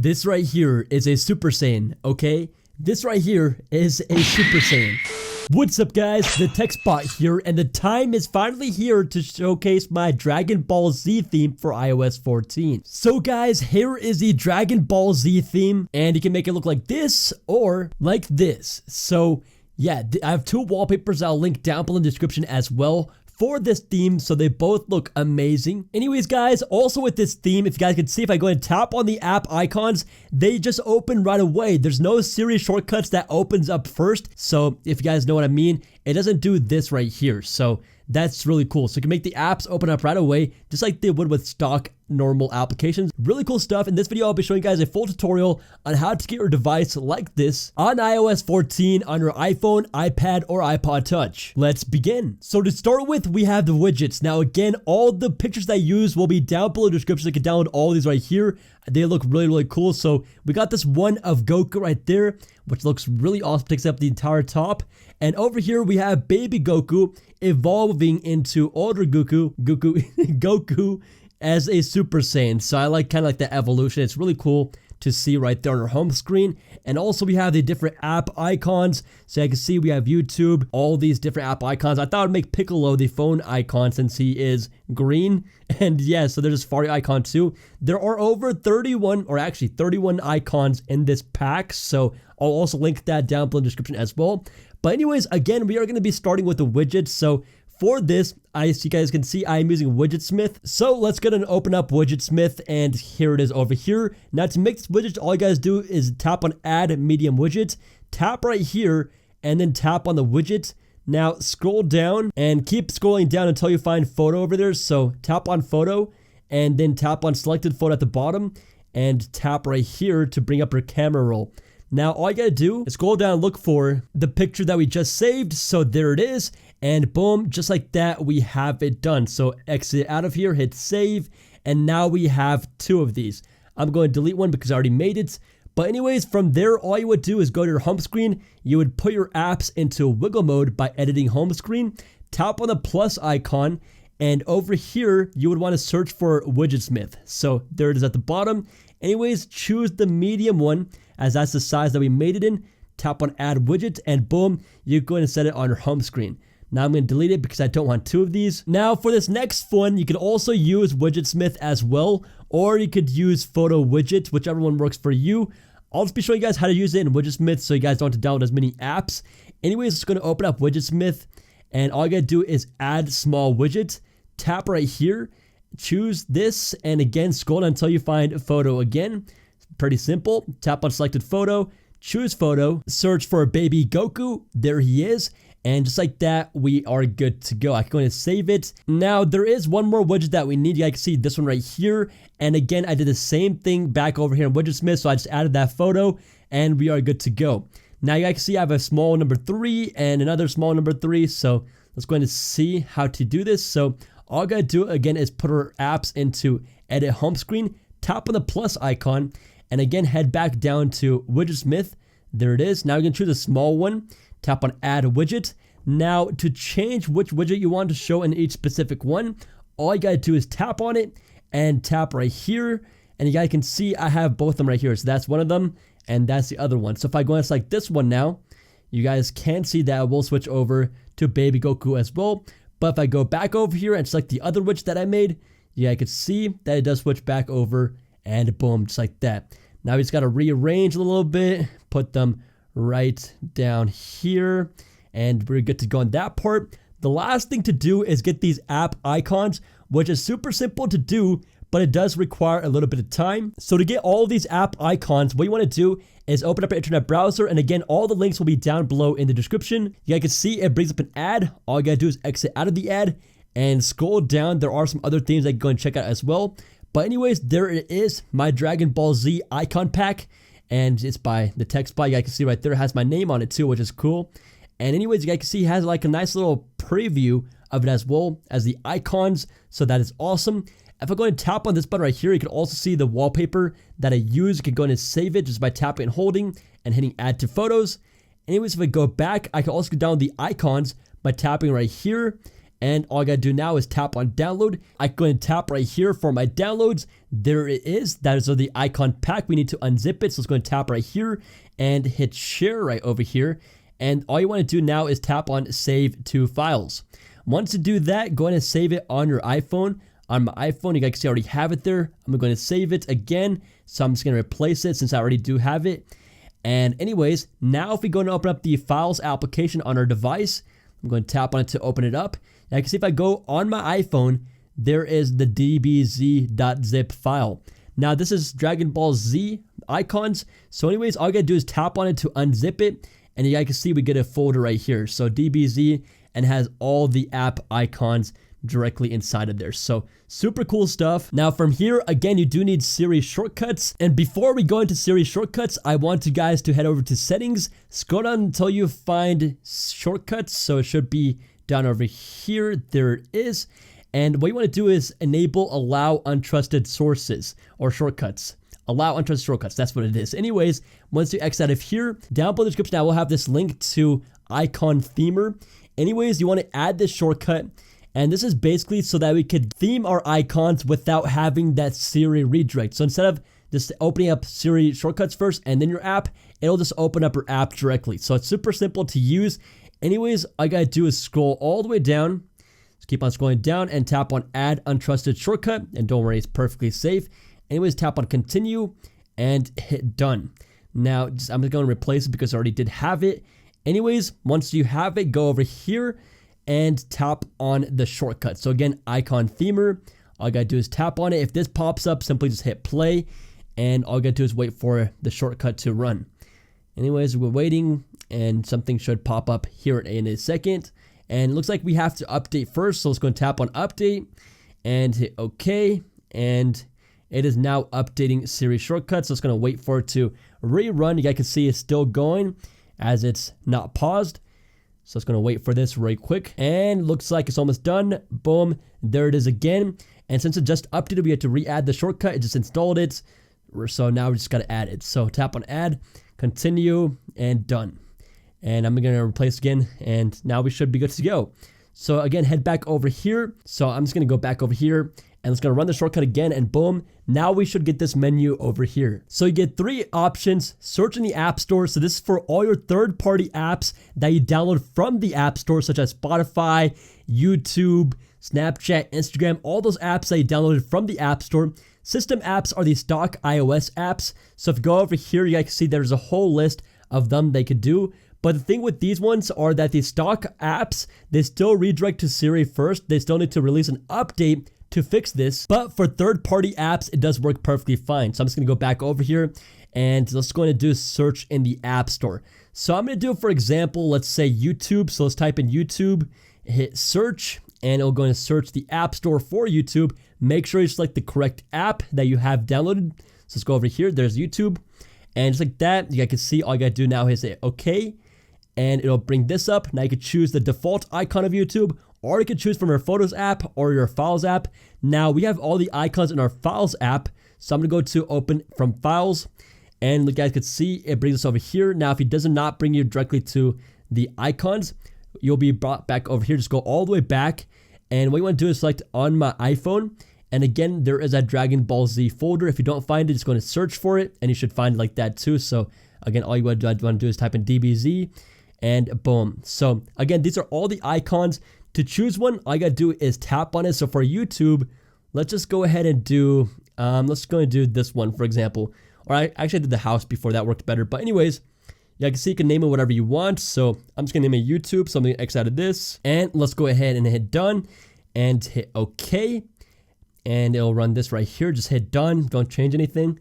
This right here is a Super Saiyan, okay? This right here is a Super Saiyan. What's up guys, the TechSpot here, and the time is finally here to showcase my Dragon Ball Z theme for iOS 14. So guys, here is the Dragon Ball Z theme, and you can make it look like this or like this. So yeah, I have two wallpapers I'll link down below in the description as well for this theme, so they both look amazing. Anyways guys, also with this theme, if you guys can see, if I go and tap on the app icons, they just open right away. There's no Siri shortcuts that opens up first, so if you guys know what I mean, it doesn't do this right here, so that's really cool. So you can make the apps open up right away, just like they would with stock normal applications. Really cool stuff. In this video, I'll be showing you guys a full tutorial on how to get your device like this on iOS 14 on your iPhone, iPad, or iPod Touch. Let's begin. So to start with, we have the widgets. Now again, all the pictures that I use will be down below in the description. You can download all these right here. They look really cool. So we got this one of Goku right there, which looks really awesome, takes up the entire top. And over here we have baby Goku evolving into older Goku as a Super Saiyan. So I like kind of like that evolution. It's really cool to see right there on our home screen. And also we have the different app icons. So I can see we have YouTube, all these different app icons. I thought I'd make Piccolo the phone icon since he is green. And yeah, so there's a Safari icon too. There are over 31 icons in this pack. So I'll also link that down below in the description as well. But anyways, again, we are going to be starting with the widgets. So for this, as you guys can see, I am using Widgetsmith. So let's go ahead and open up Widgetsmith, and here it is over here. Now to make this widget, all you guys do is tap on Add Medium Widget, tap right here, and then tap on the widget. Now scroll down and keep scrolling down until you find photo over there. So tap on photo, and then tap on selected photo at the bottom, and tap right here to bring up your camera roll. Now all you gotta do is scroll down and look for the picture that we just saved. So there it is. And boom, just like that, we have it done. So exit out of here, hit save. And now we have two of these. I'm going to delete one because I already made it. But anyways, from there, all you would do is go to your home screen. You would put your apps into wiggle mode by editing home screen. Tap on the plus icon. And over here, you would want to search for Widgetsmith. So there it is at the bottom. Anyways, choose the medium one, as that's the size that we made it in. Tap on add widget, and boom, you're going to set it on your home screen. Now I'm going to delete it because I don't want two of these. Now for this next one, you can also use Widgetsmith as well, or you could use Photo Widget, whichever one works for you. I'll just be showing you guys how to use it in Widgetsmith so you guys don't have to download as many apps. Anyways, it's going to open up Widgetsmith, and all you got to do is add small widget. Tap right here, choose this, and again, scroll down until you find a photo again. Pretty simple. Tap on selected photo, choose photo, search for baby Goku. There he is. And just like that, we are good to go. I'm going to save it. Now, there is one more widget that we need. You guys can see this one right here. And again, I did the same thing back over here in Widgetsmith. So I just added that photo and we are good to go. Now, you guys can see I have a small number 3 and another small number 3. So let's go ahead and see how to do this. So all I got to do again is put our apps into edit home screen, tap on the plus icon, and again, head back down to Widgetsmith. There it is. Now you can choose a small one. Tap on add widget. Now to change which widget you want to show in each specific one, all you gotta do is tap on it and tap right here. And you guys can see I have both of them right here. So that's one of them and that's the other one. So if I go and select this one now, you guys can see that we'll switch over to baby Goku as well. But if I go back over here and select the other widget that I made, you guys can see that it does switch back over and boom, just like that. Now we just gotta rearrange a little bit, put them right down here, and we're good to go on that part. The last thing to do is get these app icons, which is super simple to do, but it does require a little bit of time. So to get all of these app icons, what you want to do is open up your internet browser, and again, all the links will be down below in the description. You guys can see it brings up an ad. All you gotta do is exit out of the ad and scroll down. There are some other themes that you can go and check out as well. But anyways, there it is, my Dragon Ball Z icon pack. And it's by the TechSpot. You guys can see right there, it has my name on it too, which is cool. And anyways, you guys can see it has like a nice little preview of it as well as the icons. So that is awesome. If I go and tap on this button right here, you can also see the wallpaper that I use. You can go in and save it just by tapping and holding and hitting add to photos. Anyways, if I go back, I can also go down the icons by tapping right here. And all I gotta do now is tap on download. I'm going to tap right here for my downloads. There it is. That is the icon pack. We need to unzip it. So let's go and tap right here and hit share right over here. And all you want to do now is tap on save to files. Once you do that, go ahead and save it on your iPhone. On my iPhone, you guys can see I already have it there. I'm going to save it again. So I'm just going to replace it since I already do have it. And anyways, now if we go and open up the files application on our device, I'm going to tap on it to open it up. And I can see if I go on my iPhone, there is the dbz.zip file. Now this is Dragon Ball Z icons. So anyways, all you gotta do is tap on it to unzip it. And you guys can see we get a folder right here. So DBZ, and has all the app icons directly inside of there. So super cool stuff. Now from here, again, you do need Siri shortcuts. And before we go into Siri shortcuts, I want you guys to head over to settings, scroll down until you find shortcuts. So it should be down over here. There it is. And what you want to do is enable allow untrusted sources or shortcuts. Allow untrusted shortcuts. That's what it is. Anyways, once you exit out of here, down below the description, I will have this link to Icon Themer. Anyways, you want to add this shortcut. And this is basically so that we could theme our icons without having that Siri redirect. So instead of just opening up Siri shortcuts first and then your app, it'll just open up your app directly. So it's super simple to use. Anyways, all I gotta do is scroll all the way down. Just keep on scrolling down and tap on add untrusted shortcut. And don't worry, it's perfectly safe. Anyways, tap on continue and hit done. Now, I'm just going to replace it because I already did have it. Anyways, once you have it, go over here and tap on the shortcut. So again, Icon Themer. All I gotta do is tap on it. If this pops up, simply just hit play. And all I gotta do is wait for the shortcut to run. Anyways, we're waiting and something should pop up here in a second. And it looks like we have to update first. So let's go and tap on update and hit OK. And it is now updating Siri shortcuts. So it's going to wait for it to rerun. You guys can see it's still going as it's not paused. So it's going to wait for this right quick. And looks like it's almost done. Boom. There it is again. And since it just updated, we had to re-add the shortcut. It just installed it. So now we just got to add it. So tap on add, continue, and done. And I'm going to replace again. And now we should be good to go. So again, head back over here. So I'm just going to go back over here. And it's going to run the shortcut again, and boom, now we should get this menu over here. So you get three options: search in the App Store. So this is for all your third-party apps that you download from the App Store, such as Spotify, YouTube, Snapchat, Instagram, all those apps that you downloaded from the App Store. System apps are the stock iOS apps. So if you go over here, you guys can see there's a whole list of them they could do. But the thing with these ones are that the stock apps, they still redirect to Siri first. They still need to release an update to fix this, but for third-party apps, it does work perfectly fine. So I'm just gonna go back over here and let's go and do search in the App Store. So I'm gonna do, for example, let's say YouTube. So let's type in YouTube, hit search, and it'll go and search the App Store for YouTube. Make sure you select the correct app that you have downloaded. So let's go over here, there's YouTube. And just like that, you guys can see all you gotta do now is hit OK, and it'll bring this up. Now you can choose the default icon of YouTube, or you can choose from your Photos app or your Files app. Now we have all the icons in our Files app. So I'm gonna go to open from Files, and you guys can see it brings us over here. Now if it does not bring you directly to the icons, you'll be brought back over here. Just go all the way back, and what you want to do is select on my iPhone. And again, there is a Dragon Ball Z folder. If you don't find it, just go to search for it, and you should find it like that too. So again, all you want to do is type in DBZ, and boom. So again, these are all the icons. To choose one, all you gotta do is tap on it. So for YouTube, let's just go ahead and do, let's go and do this one, for example. Or I actually did the house before, that worked better. But anyways, yeah, I can see you can name it whatever you want. So I'm just gonna name it YouTube, so I'm gonna X out of this. And let's go ahead and hit done and hit OK. And it'll run this right here. Just hit done, don't change anything.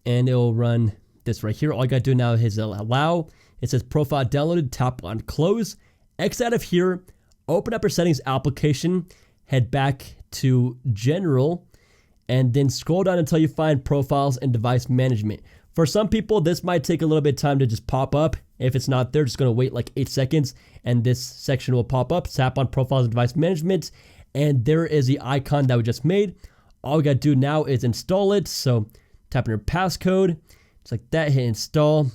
And it'll run this right here. All you gotta do now is allow. It says profile downloaded, tap on close, X out of here. Open up your settings application, head back to general, and then scroll down until you find profiles and device management. For some people, this might take a little bit of time to just pop up. If it's not there, just gonna wait like 8 seconds and this section will pop up. Tap on profiles and device management, and there is the icon that we just made. All we gotta do now is install it. So tap on your passcode, just like that, hit install,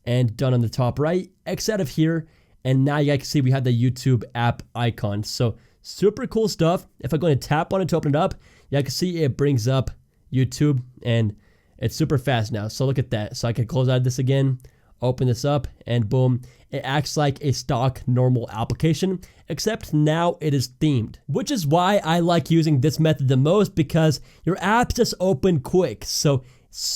and done on the top right. X out of here. And now you guys can see we have the YouTube app icon. So super cool stuff. If I'm going to tap on it to open it up, you can see it brings up YouTube and it's super fast now. So look at that. So I can close out of this again, open this up, and boom, it acts like a stock normal application, except now it is themed, which is why I like using this method the most, because your apps just open quick. So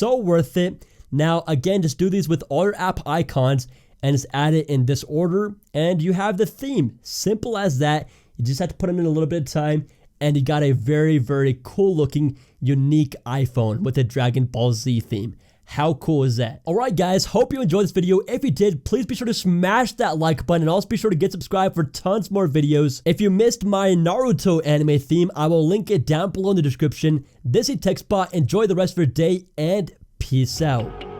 worth it. Now again, just do these with all your app icons and just add it in this order and you have the theme. Simple as that. You just have to put them in a little bit of time and you got a very, very cool looking unique iPhone with a Dragon Ball Z theme. How cool is that? Alright guys, hope you enjoyed this video. If you did, please be sure to smash that like button and also be sure to get subscribed for tons more videos. If you missed my Naruto anime theme, I will link it down below in the description. This is TechSpot. Enjoy the rest of your day and peace out.